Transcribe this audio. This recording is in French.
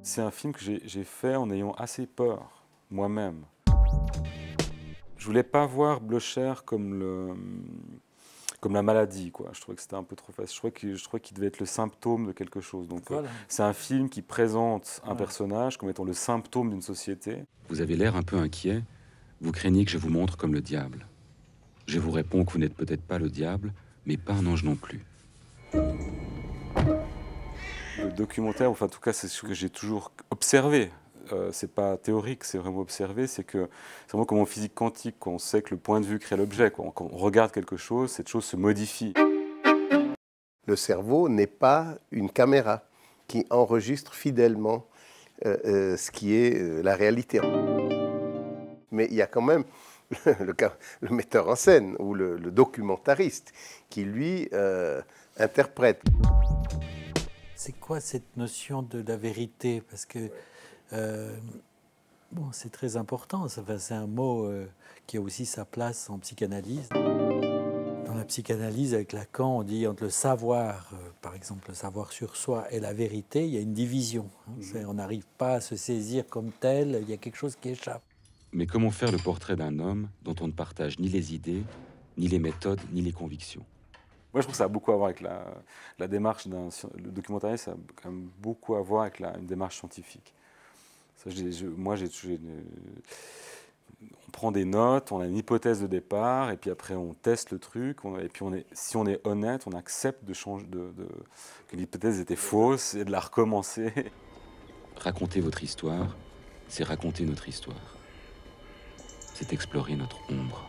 C'est un film que j'ai fait en ayant assez peur, moi-même. Je voulais pas voir Blocher comme la maladie, quoi. Je trouvais que c'était un peu trop facile. Je trouvais qu'il devait être le symptôme de quelque chose. Donc, Voilà. c'est un film qui présente un Ouais. personnage comme étant le symptôme d'une société. Vous avez l'air un peu inquiet. Vous craignez que je vous montre comme le diable. Je vous réponds que vous n'êtes peut-être pas le diable, mais pas un ange non plus. Le documentaire, enfin en tout cas c'est ce que j'ai toujours observé, c'est pas théorique, c'est vraiment observé, c'est vraiment comme en physique quantique, quand on sait que le point de vue crée l'objet, quand on regarde quelque chose, cette chose se modifie. Le cerveau n'est pas une caméra qui enregistre fidèlement ce qui est la réalité. Mais il y a quand même le metteur en scène ou le documentariste qui, lui, interprète. C'est quoi cette notion de la vérité? Parce que bon, c'est très important. Enfin, c'est un mot qui a aussi sa place en psychanalyse. Dans la psychanalyse, avec Lacan, on dit entre le savoir, par exemple, le savoir sur soi et la vérité, il y a une division. On n'arrive pas à se saisir comme tel, il y a quelque chose qui échappe. Mais comment faire le portrait d'un homme dont on ne partage ni les idées, ni les méthodes, ni les convictions? Moi je trouve que ça a beaucoup à voir avec la démarche le documentariste, ça a quand même beaucoup à voir avec une démarche scientifique. Ça, on prend des notes, on a une hypothèse de départ, et puis après on teste le truc, et puis si on est honnête, on accepte de changer, que l'hypothèse était fausse et de la recommencer. Raconter votre histoire, c'est raconter notre histoire. C'est explorer notre ombre.